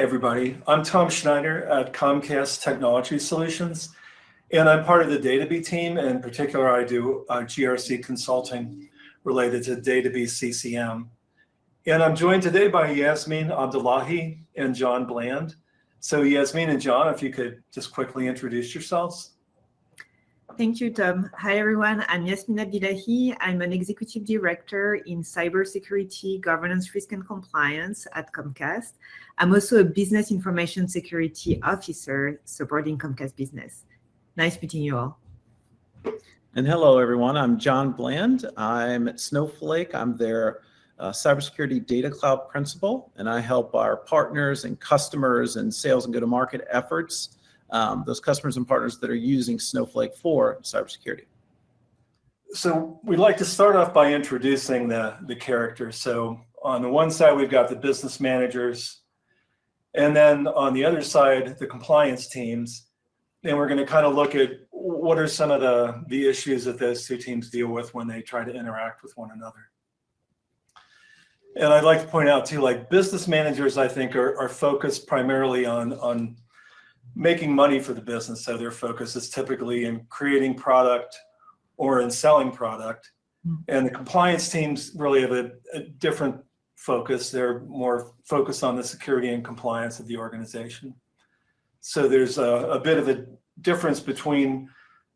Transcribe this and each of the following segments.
everybody. I'm Tom Schneider at Comcast Technology Solutions, and I'm part of the DataBee team. In particular, I do GRC Consulting related to DataBee CCM. And I'm joined today by Yasmine, Abdillahi, and John Bland. So Yasmine and John, if you could just quickly introduce yourselves. Thank you, Tom. Hi, everyone. I'm Yasmine Abdillahi. I'm an executive director in cybersecurity, governance, risk, and compliance at Comcast. I'm also a business information security officer supporting Comcast business. Nice meeting you all. And hello, everyone. I'm John Bland. I'm at Snowflake. I'm their cybersecurity data cloud principal, and I help our partners and customers and sales and go-to-market efforts, those customers and partners that are using Snowflake for cybersecurity. So we'd like to start off by introducing the characters. So on the one side, we've got the business managers, and then on the other side, the compliance teams. And we're going to kind of look at what are some of the issues that those two teams deal with when they try to interact with one another. And I'd like to point out too, like business managers, I think are focused primarily on making money for the business. So their focus is typically in creating product or in selling product. And the compliance teams really have a different focus. They're more focused on the security and compliance of the organization. So there's a bit of a difference between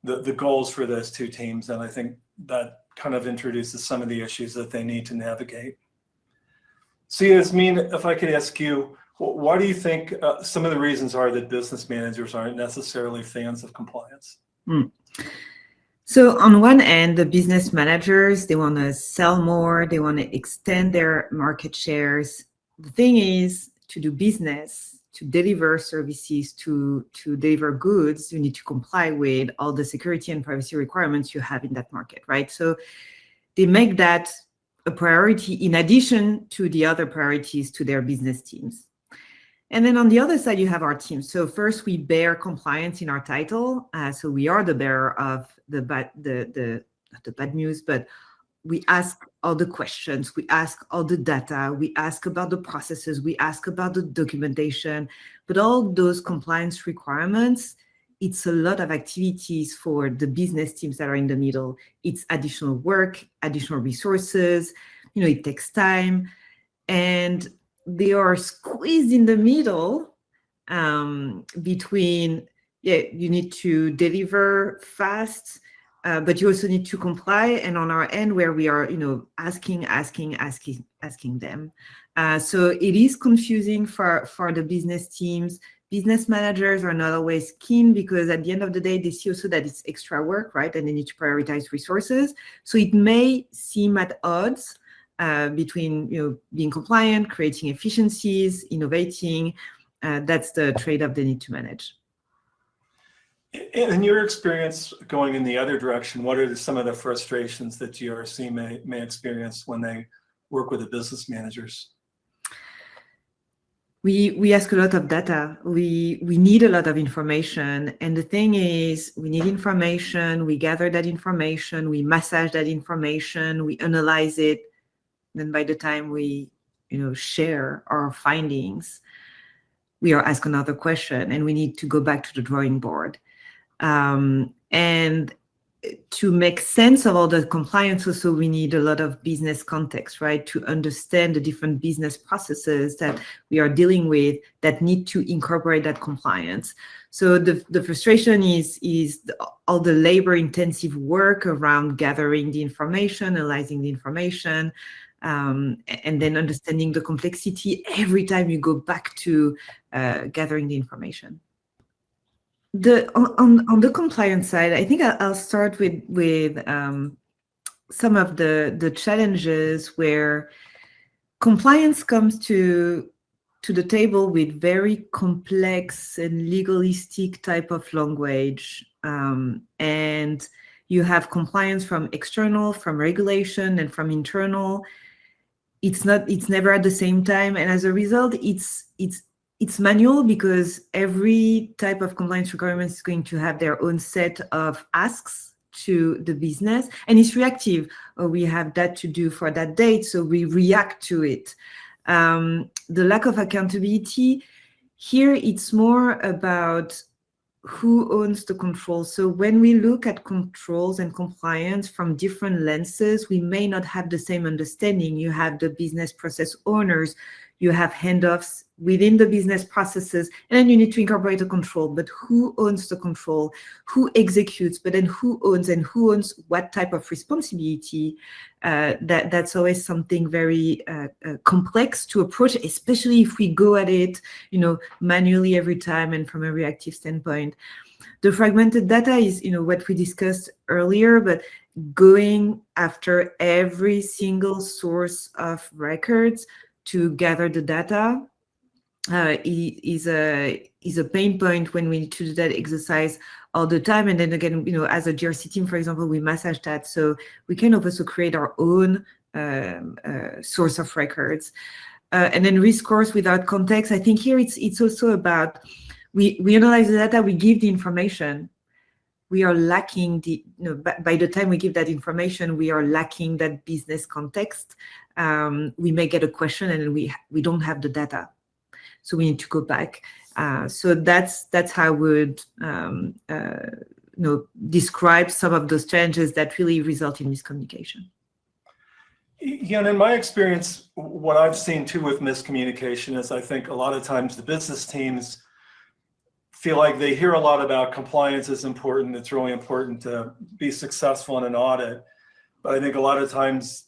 the goals for those two teams. And I think that kind of introduces some of the issues that they need to navigate. So Yasmine, if I could ask you, why do you think some of the reasons are that business managers aren't necessarily fans of compliance? So on one end, the business managers, they want to sell more, they want to extend their market shares. The thing is, to do business, to deliver services, to deliver goods, you need to comply with all the security and privacy requirements you have in that market, right? So they make that a priority in addition to the other priorities to their business teams. And then on the other side, you have our team. So first, we bear compliance in our title. So we are the bearer of the bad news, but we ask all the questions, we ask all the data, we ask about the processes, we ask about the documentation, but all those compliance requirements, it's a lot of activities for the business teams that are in the middle. It's additional work, additional resources, it takes time, and they are squeezed in the middle between, you need to deliver fast, but you also need to comply. And on our end, where we are, asking them. So it is confusing for the business teams. Business managers are not always keen because at the end of the day, they see also that it's extra work, right? And they need to prioritize resources. So it may seem at odds between being compliant, creating efficiencies, innovating. That's the trade-off they need to manage. In your experience going in the other direction, what are some of the frustrations that GRC may experience when they work with the business managers? We ask a lot of data. We need a lot of information. And the thing is, we need information, we gather that information, we massage that information, we analyze it. Then by the time we share our findings, we are asked another question and we need to go back to the drawing board. And to make sense of all the compliance, also we need a lot of business context, right? To understand the different business processes that we are dealing with that need to incorporate that compliance. So the frustration is all the labor-intensive work around gathering the information, analyzing the information, and then understanding the complexity every time you go back to gathering the information. On the compliance side, I think I'll start with some of the challenges where compliance comes to the table with very complex and legalistic type of language, and you have compliance from external, from regulation, and from internal. It's never at the same time, and as a result, it's manual because every type of compliance requirement is going to have their own set of asks to the business, and it's reactive. We have that to do for that date, so we react to it. The lack of accountability Here, it's more about who owns the control. So when we look at controls and compliance from different lenses, we may not have the same understanding. You have the business process owners, you have handoffs within the business processes, and then you need to incorporate a control. But who owns the control? Who executes? But then who owns, and who owns what type of responsibility? That's always something very complex to approach, especially if we go at it, manually every time and from a reactive standpoint. The fragmented data is, what we discussed earlier, but going after every single source of records to gather the data is a pain point when we need to do that exercise all the time. And then again, as a GRC team, for example, we massage that. So we can also create our own source of records. And then risk scores without context. I think here it's also about, we analyze the data, we give the information. We are lacking by the time we give that information, we are lacking that business context. We may get a question and we don't have the data. So we need to go back. So that's how I would describe some of those challenges that really result in miscommunication. Yeah, and in my experience, what I've seen too with miscommunication is I think a lot of times the business teams feel like they hear a lot about compliance is important. It's really important to be successful in an audit. But I think a lot of times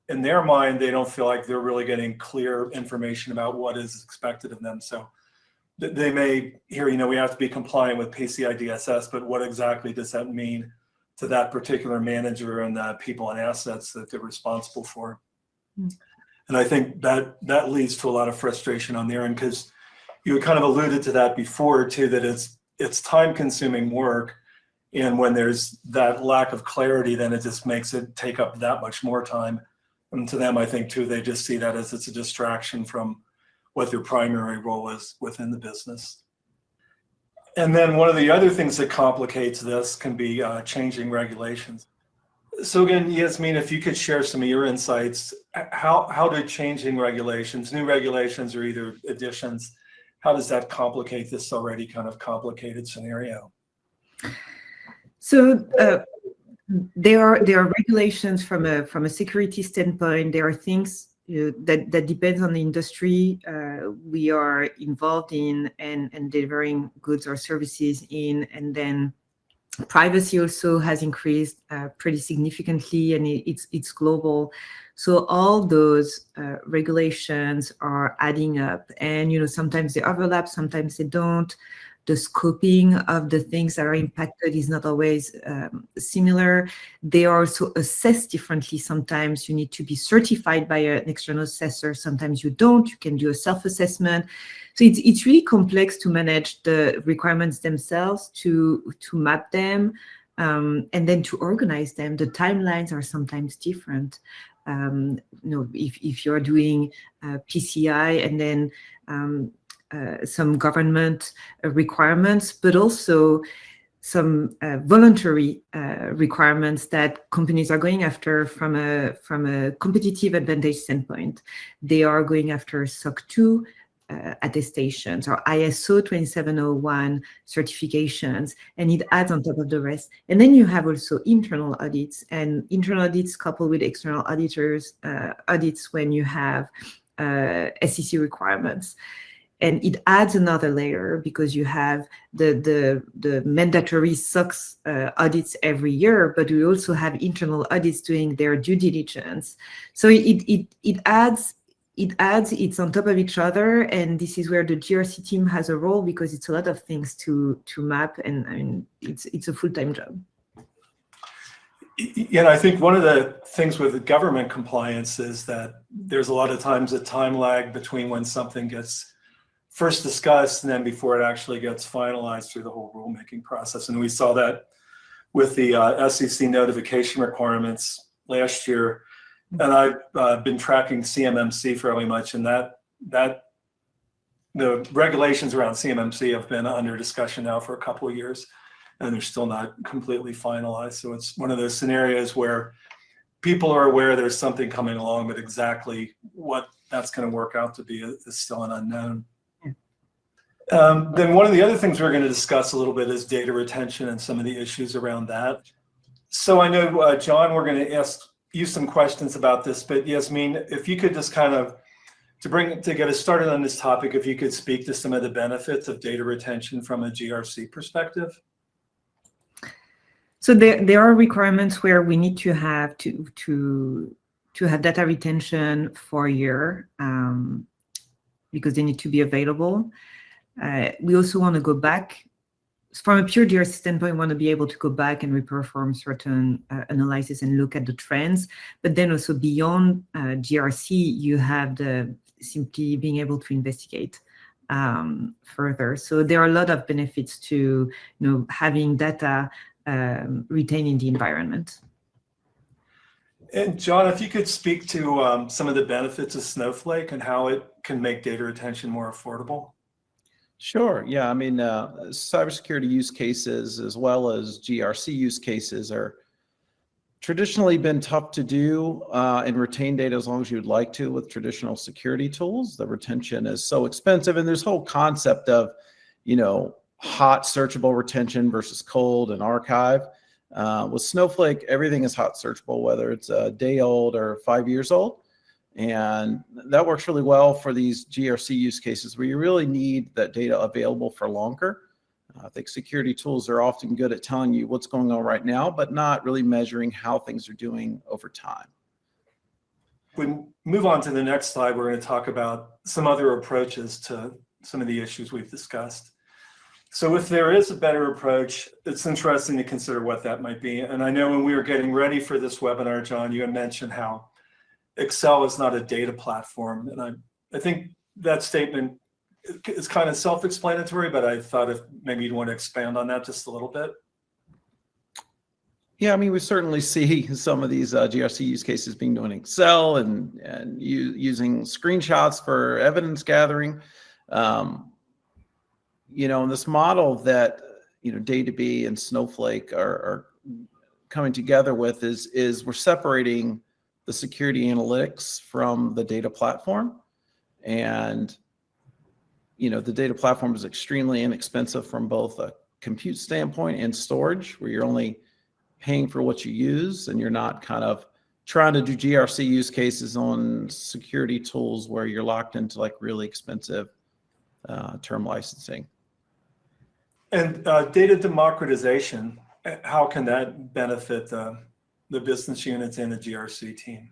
in their mind, they don't feel like they're really getting clear information about what is expected of them. So they may hear, we have to be compliant with PCI DSS, but what exactly does that mean to that particular manager and the people and assets that they're responsible for? Mm. And I think that leads to a lot of frustration on their end, because you kind of alluded to that before too, that it's time-consuming work. And when there's that lack of clarity, then it just makes it take up that much more time. And to them, I think too, they just see that as it's a distraction from what their primary role is within the business. And then one of the other things that complicates this can be changing regulations. So again, Yasmine, if you could share some of your insights, how do changing regulations, new regulations or either additions, how does that complicate this already kind of complicated scenario? So there are regulations from a security standpoint. There are things that depends on the industry we are involved in and delivering goods or services in, and then privacy also has increased pretty significantly, and it's global. So all those regulations are adding up, and sometimes they overlap, sometimes they don't. The scoping of the things that are impacted is not always similar. They are also assessed differently. Sometimes you need to be certified by an external assessor. Sometimes you don't. You can do a self-assessment. So it's really complex to manage the requirements themselves, to map them, and then to organize them. The timelines are sometimes different. If you're doing PCI and then some government requirements, but also some voluntary requirements that companies are going after from a competitive advantage standpoint. They are going after SOC 2 attestations or ISO 27001 certifications, and it adds on top of the rest. And then you have also internal audits, and internal audits coupled with external auditors audits when you have SEC requirements. And it adds another layer because you have the mandatory SOX audits every year, but we also have internal audits doing their due diligence. So it adds, it's on top of each other, and this is where the GRC team has a role because it's a lot of things to map, and I mean it's a full-time job. Yeah, I think one of the things with the government compliance is that there's a lot of times a time lag between when something gets first discussed and then before it actually gets finalized through the whole rulemaking process. And we saw that with the SEC notification requirements last year. And I've been tracking CMMC fairly much, and that the regulations around CMMC have been under discussion now for a couple of years, and they're still not completely finalized. So it's one of those scenarios where people are aware there's something coming along, but exactly what that's going to work out to be is still an unknown. Then one of the other things we're going to discuss a little bit is data retention and some of the issues around that. So I know, John, we're going to ask you some questions about this, but Yasmine, if you could just kind of, to get us started on this topic, if you could speak to some of the benefits of data retention from a GRC perspective. So there are requirements where we need to have have data retention for a year because they need to be available. We also want to go back from a pure GRC standpoint. We want to be able to go back and reperform certain analysis and look at the trends. But then also beyond GRC, you have the simply being able to investigate further. So there are a lot of benefits to having data retained in the environment. And John, if you could speak to some of the benefits of Snowflake and how it can make data retention more affordable. Sure. Yeah. I mean, cybersecurity use cases as well as GRC use cases are traditionally been tough to do and retain data as long as you'd like to with traditional security tools. The retention is so expensive, and there's whole concept of, hot searchable retention versus cold and archive. With Snowflake, everything is hot searchable, whether it's a day old or 5 years old. And that works really well for these GRC use cases where you really need that data available for longer. I think security tools are often good at telling you what's going on right now, but not really measuring how things are doing over time. If we move on to the next slide, we're going to talk about some other approaches to some of the issues we've discussed. So if there is a better approach, it's interesting to consider what that might be. And I know when we were getting ready for this webinar, John, you had mentioned how Excel is not a data platform. And I think that statement is kind of self-explanatory, but I thought if maybe you'd want to expand on that just a little bit. Yeah, I mean, we certainly see some of these GRC use cases being done in Excel and using screenshots for evidence gathering. In this model that DataBee and Snowflake are coming together with is we're separating the security analytics from the data platform. And the data platform is extremely inexpensive from both a compute standpoint and storage, where you're only paying for what you use, and you're not kind of trying to do GRC use cases on security tools where you're locked into like really expensive term licensing. And data democratization, how can that benefit the business units and the GRC team?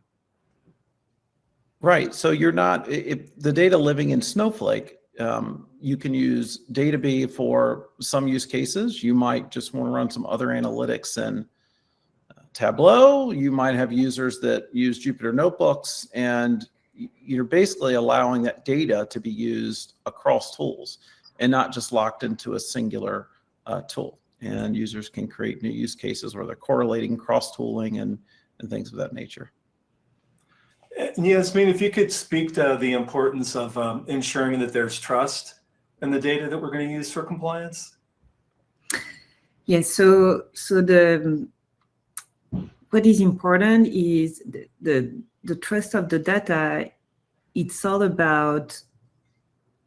Right. So you're not, if the data living in Snowflake, you can use DataBee for some use cases. You might just want to run some other analytics in Tableau. You might have users that use Jupyter Notebooks, and you're basically allowing that data to be used across tools and not just locked into a singular tool. And users can create new use cases where they're correlating, cross-tooling, and things of that nature. Yasmine, if you could speak to the importance of ensuring that there's trust in the data that we're going to use for compliance. Yes, so what is important is the trust of the data. It's all about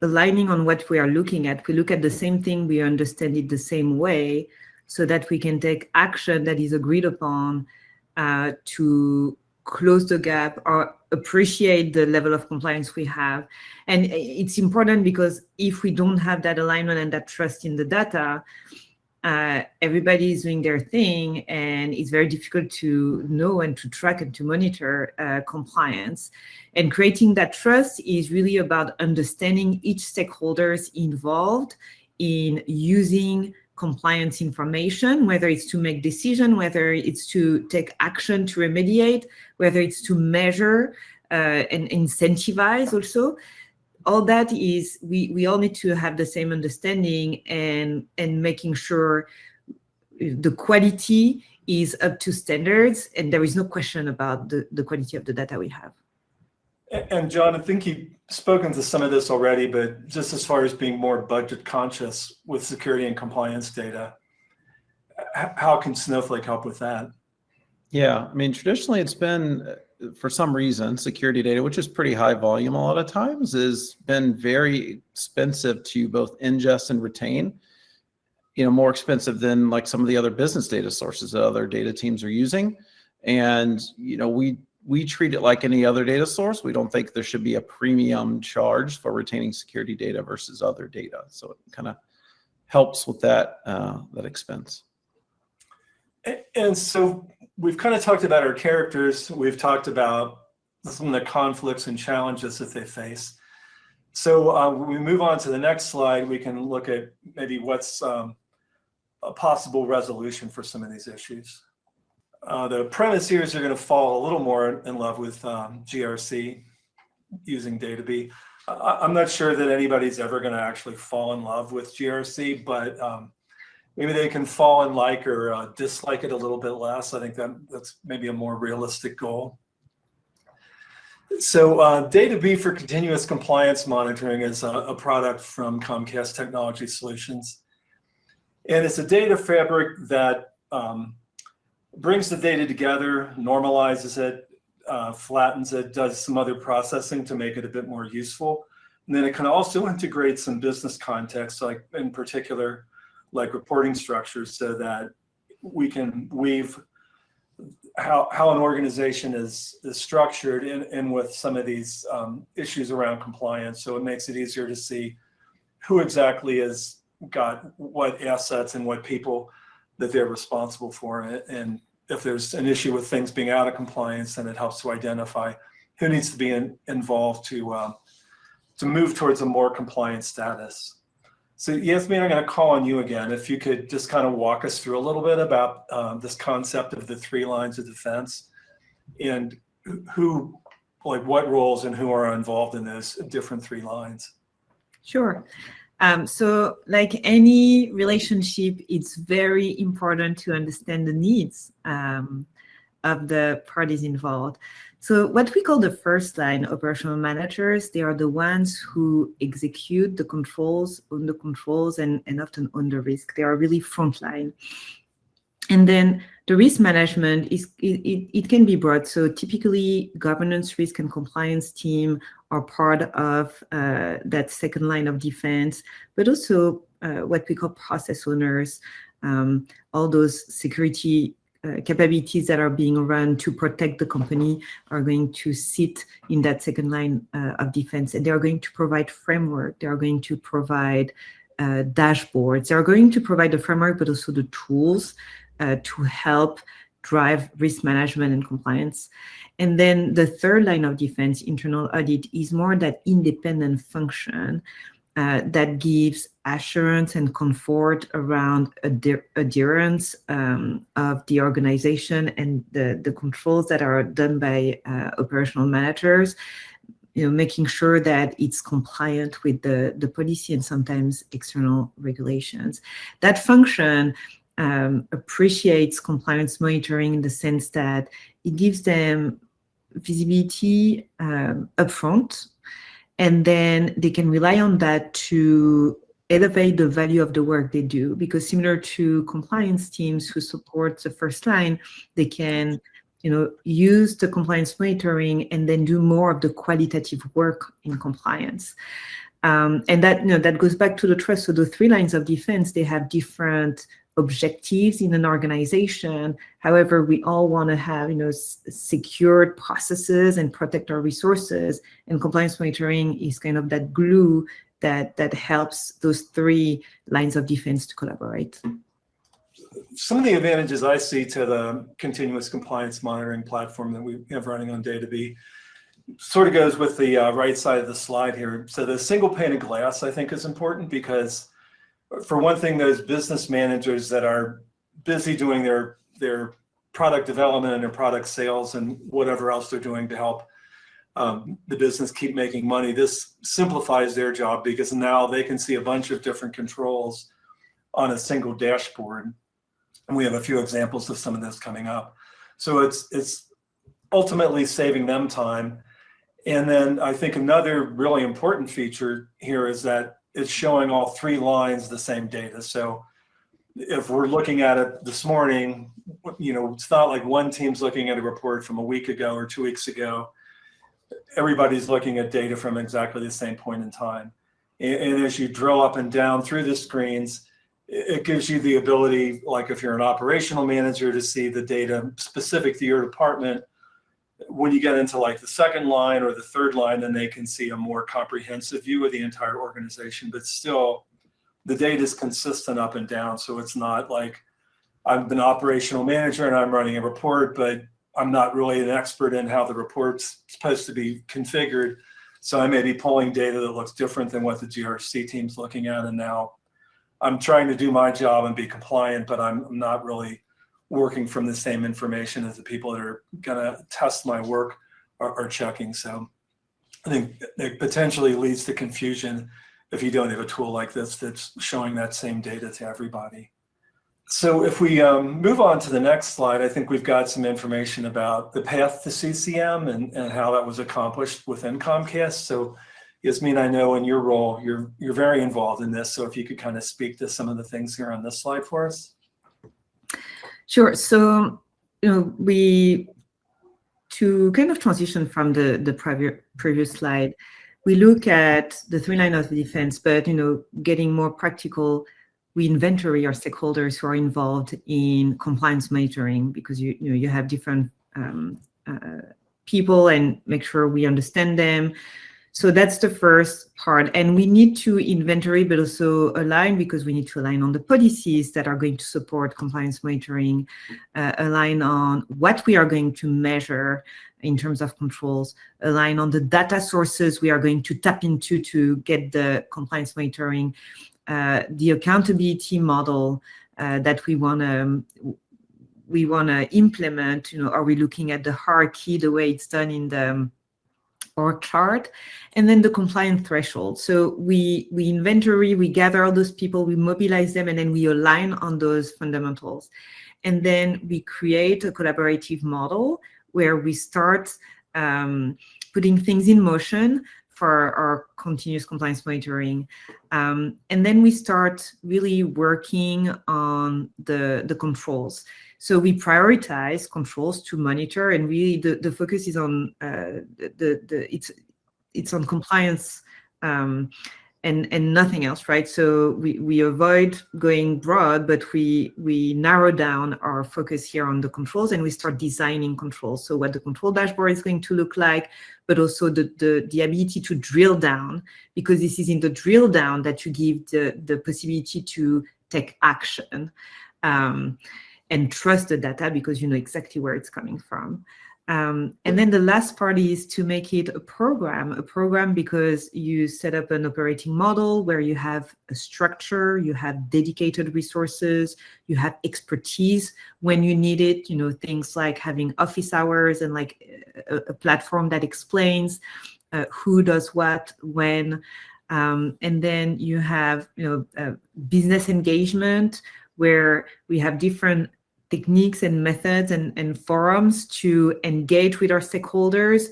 aligning on what we are looking at. We look at the same thing, we understand it the same way, so that we can take action that is agreed upon to close the gap or appreciate the level of compliance we have. And it's important because if we don't have that alignment and that trust in the data, everybody is doing their thing, and it's very difficult to know and to track and to monitor compliance. And creating that trust is really about understanding each stakeholders involved in using compliance information, whether it's to make decision, whether it's to take action to remediate, whether it's to measure and incentivize also. All that is, we all need to have the same understanding and making sure the quality is up to standards, and there is no question about the quality of the data we have. And John, I think you've spoken to some of this already, but just as far as being more budget conscious with security and compliance data, how can Snowflake help with that? Yeah, I mean, traditionally it's been for some reason, security data, which is pretty high volume a lot of times, has been very expensive to both ingest and retain. More expensive than like some of the other business data sources that other data teams are using. And, we treat it like any other data source. We don't think there should be a premium charge for retaining security data versus other data. So it kind of helps with that, that expense. And so we've kind of talked about our characters. We've talked about some of the conflicts and challenges that they face. So when we move on to the next slide, we can look at maybe what's a possible resolution for some of these issues. The premise here is you're going to fall a little more in love with GRC using DataBee. I'm not sure that anybody's ever going to actually fall in love with GRC, but maybe they can fall in like or dislike it a little bit less. I think that's maybe a more realistic goal. So DataBee for continuous compliance monitoring is a product from Comcast Technology Solutions. And it's a data fabric that brings the data together, normalizes it, flattens it, does some other processing to make it a bit more useful. And then it can also integrate some business context, like in particular, like reporting structures, so that we can weave how an organization is structured in with some of these issues around compliance. So it makes it easier to see who exactly has got what assets and what people that they're responsible for. And if there's an issue with things being out of compliance, then it helps to identify who needs to be involved to move towards a more compliant status. So Yasmine, I'm going to call on you again. If you could just kind of walk us through a little bit about this concept of the 3 lines of defense and who, like what roles and who are involved in those different 3 lines. Sure. So like any relationship, it's very important to understand the needs of the parties involved. So what we call the first line operational managers, they are the ones who execute the controls, own the controls, and often own the risk. They are really frontline. And then the risk management it can be broad. So typically governance, risk, and compliance team are part of that second line of defense, but also what we call process owners, all those security capabilities that are being run to protect the company are going to sit in that second line of defense, and they are going to provide framework. They are going to provide dashboards. They are going to provide the framework, but also the tools to help drive risk management and compliance. And then the third line of defense, internal audit, is more that independent function that gives assurance and comfort around adherence of the organization and the controls that are done by operational managers, making sure that it's compliant with the policy and sometimes external regulations. That function appreciates compliance monitoring in the sense that it gives them visibility upfront, and then they can rely on that to elevate the value of the work they do, because similar to compliance teams who support the first line, they can use the compliance monitoring and then do more of the qualitative work in compliance. And that goes back to the trust. So the 3 lines of defense, they have different objectives in an organization. However, we all want to have secured processes and protect our resources, and compliance monitoring is kind of that glue that helps those 3 lines of defense to collaborate. Some of the advantages I see to the continuous compliance monitoring platform that we have running on DataBee sort of goes with the right side of the slide here. So the single pane of glass, I think, is important because, for one thing, those business managers that are busy doing their product development and their product sales and whatever else they're doing to help the business keep making money, this simplifies their job because now they can see a bunch of different controls on a single dashboard. And we have a few examples of some of this coming up. So it's ultimately saving them time. And then I think another really important feature here is that it's showing all 3 lines the same data. So if we're looking at it this morning, it's not like one team's looking at a report from a week ago or 2 weeks ago. Everybody's looking at data from exactly the same point in time. And as you drill up and down through the screens, it gives you the ability, like if you're an operational manager, to see the data specific to your department. When you get into like the second line or the third line, then they can see a more comprehensive view of the entire organization. But still, the data is consistent up and down. So it's not like I'm an operational manager and I'm running a report, but I'm not really an expert in how the report's supposed to be configured. So I may be pulling data that looks different than what the GRC team's looking at. And now I'm trying to do my job and be compliant, but I'm not really working from the same information as the people that are gonna test my work are checking. So I think it potentially leads to confusion if you don't have a tool like this that's showing that same data to everybody. So if we move on to the next slide, I think we've got some information about the path to CCM and how that was accomplished within Comcast. So Yasmine, I know in your role, you're very involved in this. So if you could kind of speak to some of the things here on this slide for us. Sure. So, to kind of transition from the previous slide, we look at the 3 lines of defense, but, getting more practical, we inventory our stakeholders who are involved in compliance monitoring, because you have different people, and make sure we understand them. So that's the first part. And we need to inventory, but also align, because we need to align on the policies that are going to support compliance monitoring, align on what we are going to measure in terms of controls, align on the data sources we are going to tap into to get the compliance monitoring, the accountability model that we want to implement. Are we looking at the hierarchy the way it's done in the org chart, and then the compliance threshold. So we inventory, we gather all those people, we mobilize them, and then we align on those fundamentals. And then we create a collaborative model where we start putting things in motion for our continuous compliance monitoring. And then we start really working on the controls. So we prioritize controls to monitor, and really the focus is on it's on compliance and nothing else, right? So we avoid going broad, but we narrow down our focus here on the controls, and we start designing controls. So what the control dashboard is going to look like, but also the ability to drill down, because this is in the drill down that you give the possibility to take action. And trust the data, because you know exactly where it's coming from. And then the last part is to make it a program because you set up an operating model where you have a structure, you have dedicated resources, you have expertise when you need it, things like having office hours and like a platform that explains who does what, when. And then you have, business engagement, where we have different techniques and methods and forums to engage with our stakeholders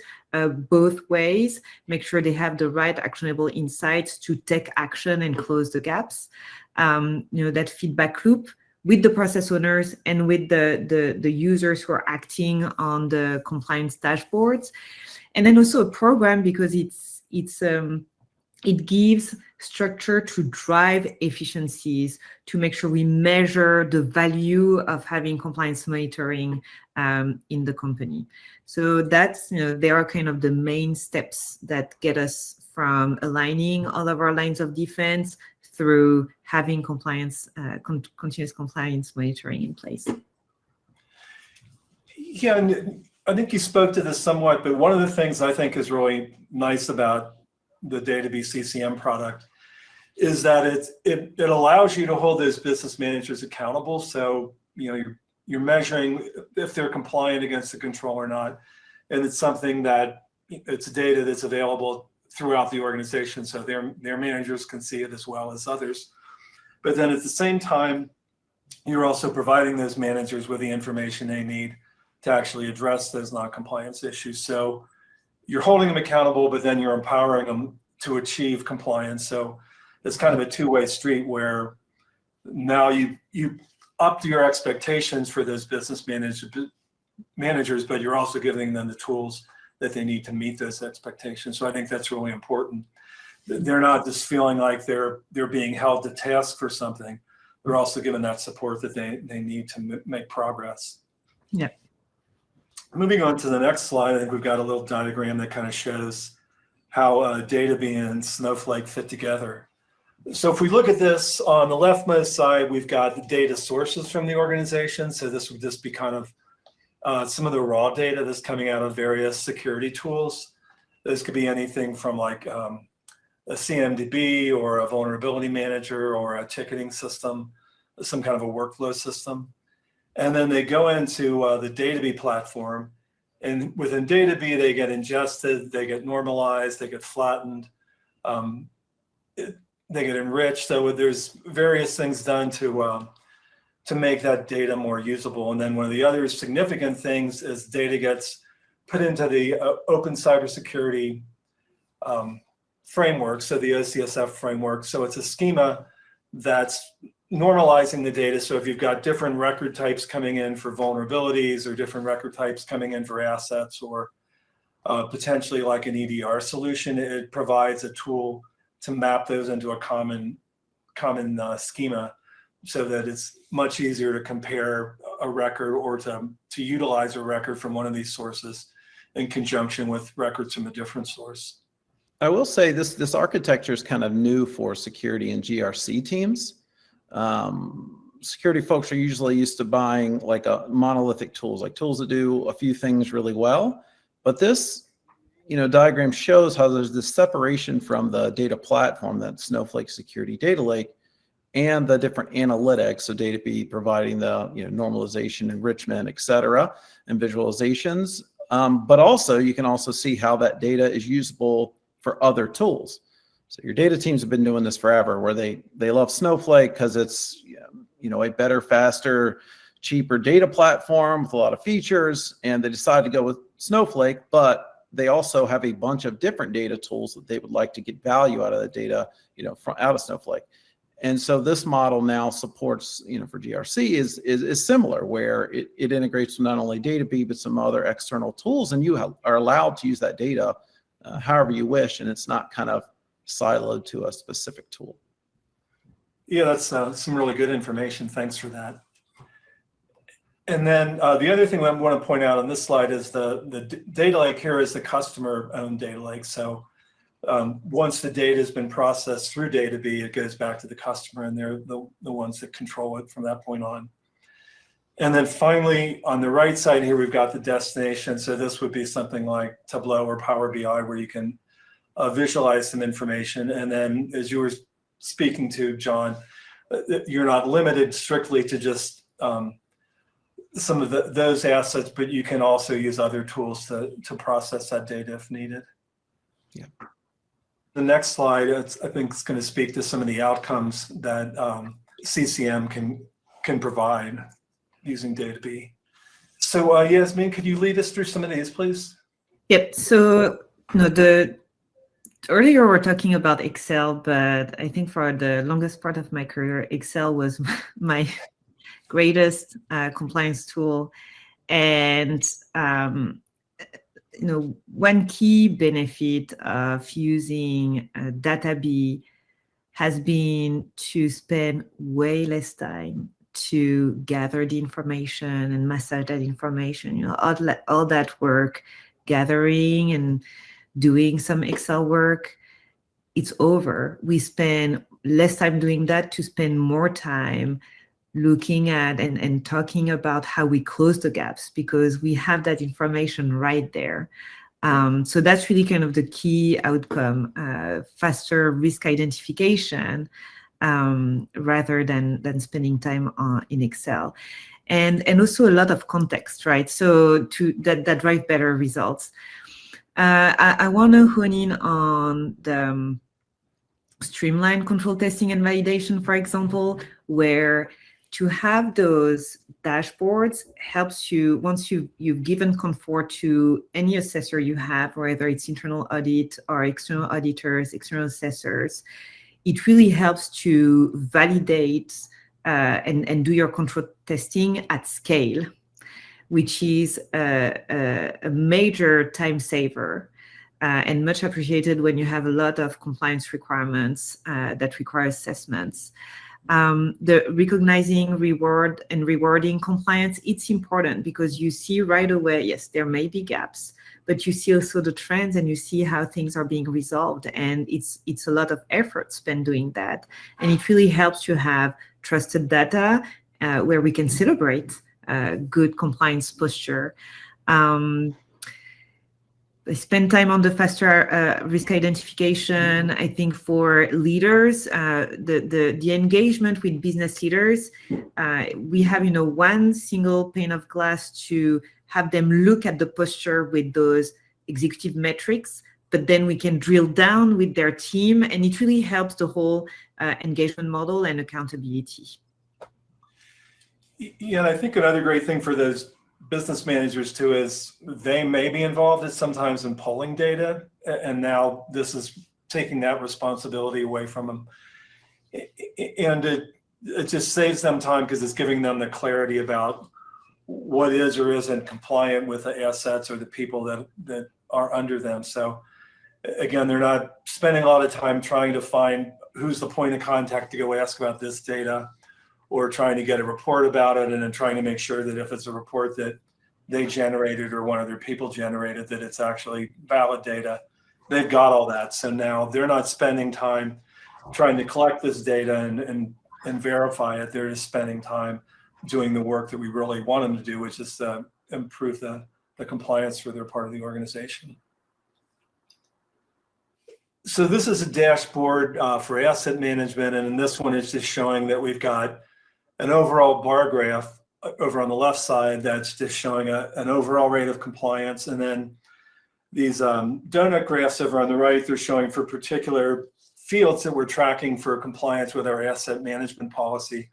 both ways, make sure they have the right actionable insights to take action and close the gaps. That feedback loop with the process owners and with the users who are acting on the compliance dashboards. And then also a program, because it gives structure to drive efficiencies, to make sure we measure the value of having compliance monitoring in the company. So that's, they are kind of the main steps that get us from aligning all of our lines of defense through having compliance, continuous compliance monitoring in place. Yeah, and I think you spoke to this somewhat, but one of the things I think is really nice about the DataBee CCM product is that it allows you to hold those business managers accountable. So you're measuring if they're compliant against the control or not, and it's something that it's data that's available throughout the organization, so their managers can see it as well as others. But then at the same time, you're also providing those managers with the information they need to actually address those non-compliance issues. So you're holding them accountable, but then you're empowering them to achieve compliance. So it's kind of a two-way street where now you upped your expectations for those business managers, but you're also giving them the tools that they need to meet those expectations. So I think that's really important. They're not just feeling like they're being held to task for something. They're also given that support that they need to make progress. Yeah. Moving on to the next slide, I think we've got a little diagram that kind of shows how DataBee and Snowflake fit together. So if we look at this on the leftmost side, we've got the data sources from the organization. So this would just be kind of some of the raw data that's coming out of various security tools. This could be anything from like a CMDB or a vulnerability manager or a ticketing system, some kind of a workflow system. And then they go into the DataBee platform, and within DataBee, they get ingested, they get normalized, they get flattened, they get enriched. So there's various things done to make that data more usable. And then one of the other significant things is data gets put into the open cybersecurity framework, so the OCSF framework. So it's a schema that's normalizing the data. So if you've got different record types coming in for vulnerabilities or different record types coming in for assets, or potentially like an EDR solution, it provides a tool to map those into a common schema, so that it's much easier to compare a record or to utilize a record from one of these sources in conjunction with records from a different source. I will say this architecture is kind of new for security and GRC teams. Security folks are usually used to buying like a monolithic tools, like tools that do a few things really well. But this, diagram shows how there's this separation from the data platform, that Snowflake Security Data Lake, and the different analytics. So DataBee providing the normalization, enrichment, et cetera, and visualizations. But also you can also see how that data is usable for other tools. So your data teams have been doing this forever, where they love Snowflake because it's a better, faster, cheaper data platform with a lot of features, and they decide to go with Snowflake, but they also have a bunch of different data tools that they would like to get value out of the data, out of Snowflake. And so this model now supports, for GRC is similar, where it integrates with not only DataBee, but some other external tools, and you are allowed to use that data however you wish, and it's not kind of siloed to a specific tool. Yeah, that's some really good information. Thanks for that. And then the other thing I want to point out on this slide is the data lake here is the customer-owned data lake. So once the data has been processed through DataBee, it goes back to the customer, and they're the ones that control it from that point on. And then finally, on the right side here, we've got the destination. So this would be something like Tableau or Power BI, where you can visualize some information. And then, as you were speaking to, John, you're not limited strictly to just some of those assets, but you can also use other tools to process that data if needed. Yeah. The next slide, I think, is going to speak to some of the outcomes that CCM can provide using DataBee. So Yasmine, could you lead us through some of these, please? Yep. So earlier we're talking about Excel, but I think for the longest part of my career, Excel was my greatest compliance tool. And one key benefit of using DataBee has been to spend way less time to gather the information and massage that information. All that work, gathering and doing some Excel work, it's over. We spend less time doing that to spend more time looking at and talking about how we close the gaps, because we have that information right there. So that's really kind of the key outcome, faster risk identification rather than spending time in Excel. And also a lot of context, right? So that drive better results. I want to hone in on the streamline control testing and validation, for example, where to have those dashboards helps you, once you've given comfort to any assessor you have, whether it's internal audit or external auditors, external assessors, it really helps to validate and do your control testing at scale, which is a major time saver and much appreciated when you have a lot of compliance requirements that require assessments. The recognizing reward and rewarding compliance, it's important because you see right away, yes, there may be gaps, but you see also the trends and you see how things are being resolved. And it's a lot of effort spent doing that. And it really helps you have trusted data where we can celebrate good compliance posture. Spend time on the faster risk identification. I think for leaders, the engagement with business leaders, we have one single pane of glass to have them look at the posture with those executive metrics, but then we can drill down with their team, and it really helps the whole engagement model and accountability. Yeah, and I think another great thing for those business managers too is they may be involved sometimes in pulling data, and now this is taking that responsibility away from them, and it just saves them time because it's giving them the clarity about what is or isn't compliant with the assets or the people that are under them. So again, they're not spending a lot of time trying to find who's the point of contact to go ask about this data, or trying to get a report about it, and then trying to make sure that if it's a report that they generated or one of their people generated, that it's actually valid data. They've got all that. So now they're not spending time trying to collect this data and verify it. They're just spending time doing the work that we really want them to do, which is to improve the compliance for their part of the organization. So this is a dashboard for asset management, and in this one it's just showing that we've got an overall bar graph over on the left side that's just showing an overall rate of compliance, and then these donut graphs over on the right, they're showing for particular fields that we're tracking for compliance with our asset management policy.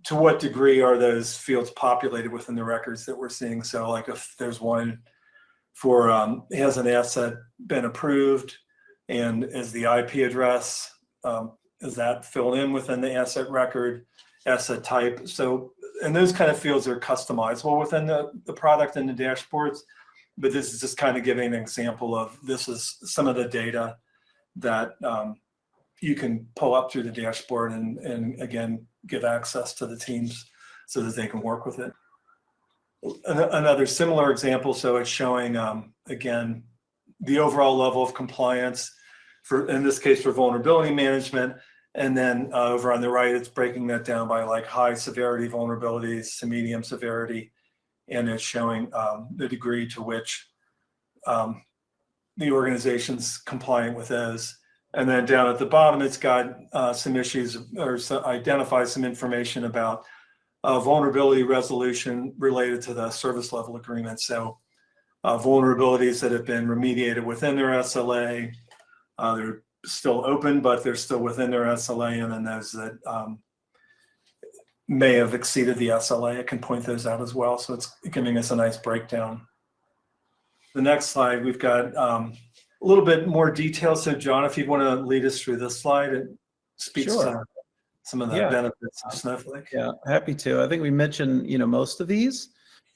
To what degree are those fields populated within the records that we're seeing? So like if there's one for has an asset been approved, and is the IP address, is that filled in within the asset record, asset type? So, and those kind of fields are customizable within the product and the dashboards, but this is just kind of giving an example of this is some of the data that you can pull up through the dashboard and again, give access to the teams so that they can work with it. Another similar example, so it's showing, again, the overall level of compliance for, in this case, for vulnerability management. And then over on the right, it's breaking that down by like high severity vulnerabilities to medium severity. And it's showing the degree to which the organization's compliant with those. And then down at the bottom, it's got some issues or identifies some information about vulnerability resolution related to the service level agreement. So vulnerabilities that have been remediated within their SLA, they're still open, but they're still within their SLA. And then those that may have exceeded the SLA, it can point those out as well. So it's giving us a nice breakdown. The next slide, we've got a little bit more detail. So John, if you want to lead us through this slide, it speaks to some of the benefits of Snowflake. Yeah, happy to. I think we mentioned, most of these,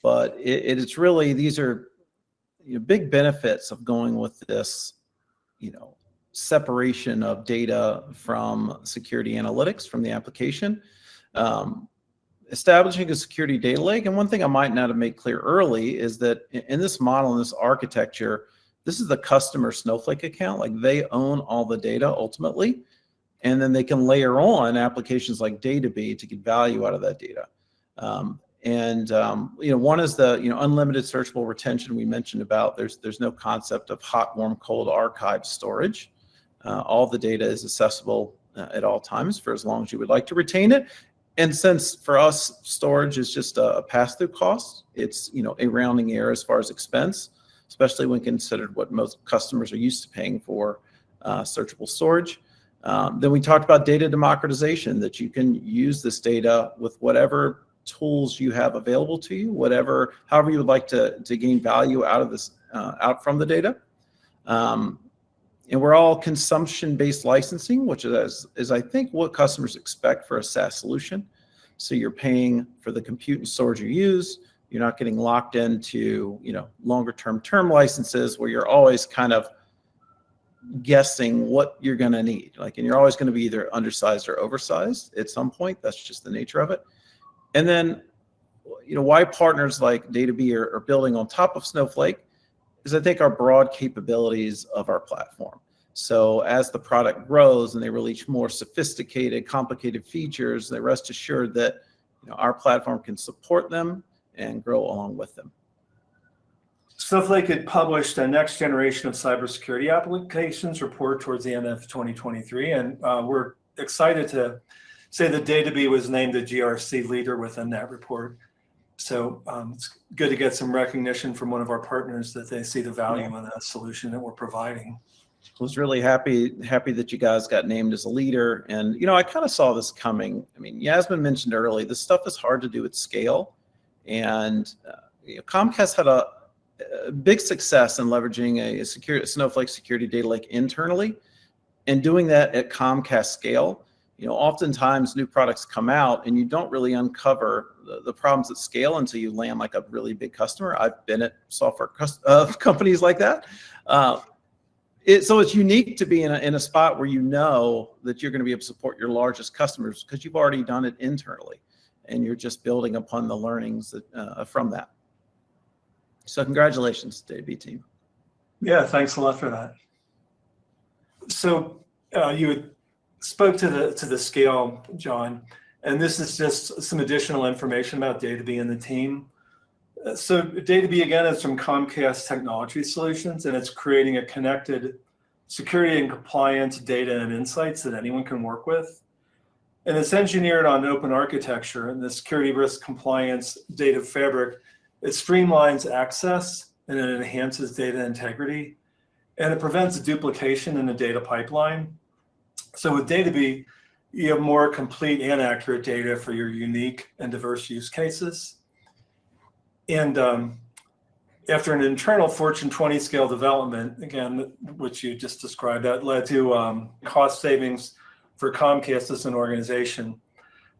but it's really, these are big benefits of going with this, separation of data from security analytics from the application. Establishing a security data lake. And one thing I might not have made clear early is that in this model, in this architecture, this is the customer Snowflake account. Like they own all the data ultimately, and then they can layer on applications like DataBee to get value out of that data. One is the unlimited searchable retention we mentioned about. There's no concept of hot, warm, cold archive storage. All the data is accessible at all times for as long as you would like to retain it. And since for us, storage is just a pass-through cost, it's a rounding error as far as expense, especially when considered what most customers are used to paying for searchable storage. Then we talked about data democratization, that you can use this data with whatever tools you have available to you, however you would like to gain value out of this, out from the data. And we're all consumption-based licensing, which is I think what customers expect for a SaaS solution. So you're paying for the compute and storage you use. You're not getting locked into, longer term licenses where you're always kind of guessing what you're going to need. And you're always going to be either undersized or oversized at some point. That's just the nature of it. And then, why partners like DataBee are building on top of Snowflake is I think our broad capabilities of our platform. So as the product grows and they release more sophisticated, complicated features, they rest assured that our platform can support them and grow along with them. Snowflake had published a next generation of cybersecurity applications report towards the end of 2023, and we're excited to say that DataBee was named the GRC leader within that report. So it's good to get some recognition from one of our partners that they see the value in that solution that we're providing. I was really happy that you guys got named as a leader. And, I kind of saw this coming. I mean, Yasmine mentioned earlier, this stuff is hard to do at scale. And Comcast had a big success in leveraging a Snowflake security data lake internally and doing that at Comcast scale. Oftentimes new products come out and you don't really uncover the problems at scale until you land like a really big customer. I've been at software companies like that. So it's unique to be in a spot where that you're going to be able to support your largest customers because you've already done it internally and you're just building upon the learnings from that. So congratulations, DataBee team. Yeah, thanks a lot for that. So you spoke to the scale, John, and this is just some additional information about DataBee and the team. So DataBee, again, is from Comcast Technology Solutions, and it's creating a connected security and compliance data and insights that anyone can work with. And it's engineered on open architecture, and the security risk compliance data fabric, it streamlines access and it enhances data integrity, and it prevents duplication in the data pipeline. So with DataBee, you have more complete and accurate data for your unique and diverse use cases. And after an internal Fortune 20 scale development, again, which you just described, that led to cost savings for Comcast as an organization.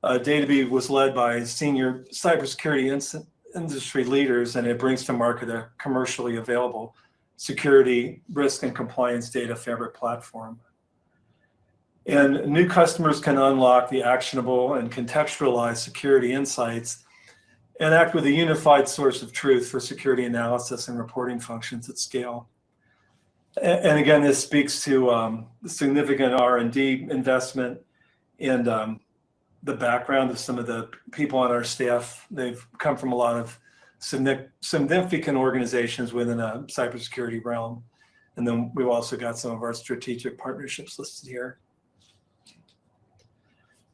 DataBee was led by senior cybersecurity industry leaders, and it brings to market a commercially available security, risk, and compliance data fabric platform. And new customers can unlock the actionable and contextualized security insights and act with a unified source of truth for security analysis and reporting functions at scale. And again, this speaks to significant R&D investment and the background of some of the people on our staff. They've come from a lot of significant organizations within a cybersecurity realm. And then we've also got some of our strategic partnerships listed here.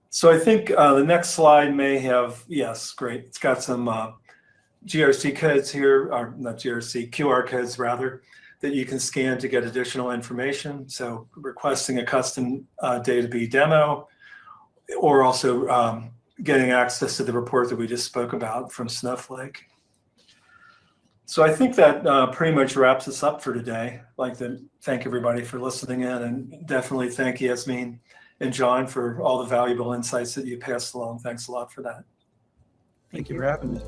So I think the next slide may have, yes, great. It's got some GRC codes here, or not GRC, QR codes rather, that you can scan to get additional information. So requesting a custom DataBee demo, or also getting access to the report that we just spoke about from Snowflake. So I think that pretty much wraps us up for today. I'd like to thank everybody for listening in, and definitely thank Yasmine and John for all the valuable insights that you passed along. Thanks a lot for that. Thank you for having me.